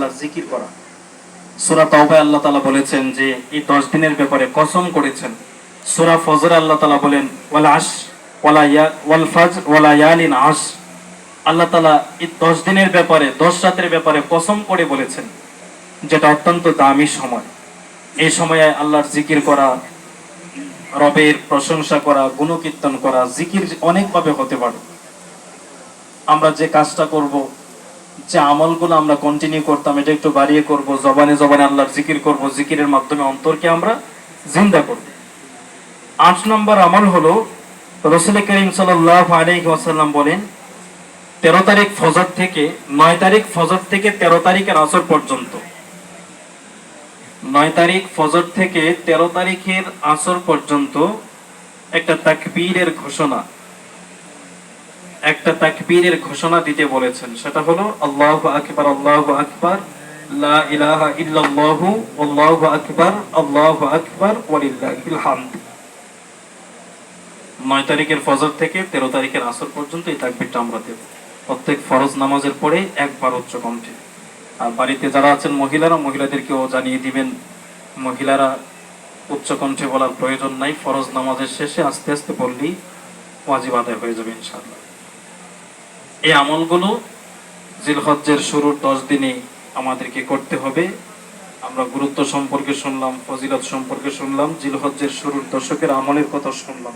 আল্লাহর জিকির করা। সূরা তাওবায় আল্লাহ তাআলা বলেছেন যে এই 10 দিনের ব্যাপারে কসম করেছেন। সূরা ফজরে আল্লাহ তাআলা বলেন ওয়াল আশর ওয়াল ফজর ওয়া লায়ালিন আশর। আল্লাহ তাআলা এই 10 দিনের ব্যাপারে, 10 রাতের ব্যাপারে কসম করে বলেছেন, যেটা অত্যন্ত দামি সময়। এই সময়ে আল্লাহর জিকির করা, রবের প্রশংসা করা, গুণকীর্তন করা, জিকির অনেকভাবে হতে পারে। আমরা যে কাজটা করব, যে আমলগুলো আমরা কন্টিনিউ করতাম, এটা একটু বাড়িয়ে করব, জবানে জবানে আল্লাহর জিকির করব, জিকিরের মাধ্যমে অন্তরকে আমরা জিন্দা করব। 8 নম্বর আমল হলো, রাসূল করিম সাল্লাল্লাহু আলাইহি ওয়াসাল্লাম বলেন 13 তারিখ ফজর থেকে 9 তারিখ ফজর থেকে 13 তারিখের আসর পর্যন্ত, 9 তারিখ ফজর থেকে 13 তারিখের আসর পর্যন্ত একটা তাকবীরের ঘোষণা দিতে বলেছেন। সেটা হলো আল্লাহু আকবার, আল্লাহু আকবার, লা ইলাহা ইল্লাল্লাহু, আল্লাহু আকবার, আল্লাহু আকবার, ওয়ালিল্লাহিল হামদ। 9 তারিখের ফজর থেকে 13 তারিখের আসর পর্যন্ত এই তাকবীরটা আমরা দেব প্রত্যেক ফরজ নামাজের পরে একবার উচ্চ কণ্ঠে। আর বাড়িতে যারা আছেন মহিলাদেরকেও জানিয়ে দিবেন, মহিলারা উচ্চ কণ্ঠে বলার প্রয়োজন নাই, ফরজ নামাজের শেষে আস্তে আস্তে বললেই ওয়াজিব আদায় হয়ে যাবে ইনশাআল্লাহ। এই আমলগুলো জিলহজ্জের শুরুর 10 দিনে আমাদেরকে করতে হবে। আমরা গুরুত্ব সম্পর্কে শুনলাম, ফজিলত সম্পর্কে শুনলাম, জিলহজ্জের শুরুর দশকের আমলের কথা শুনলাম।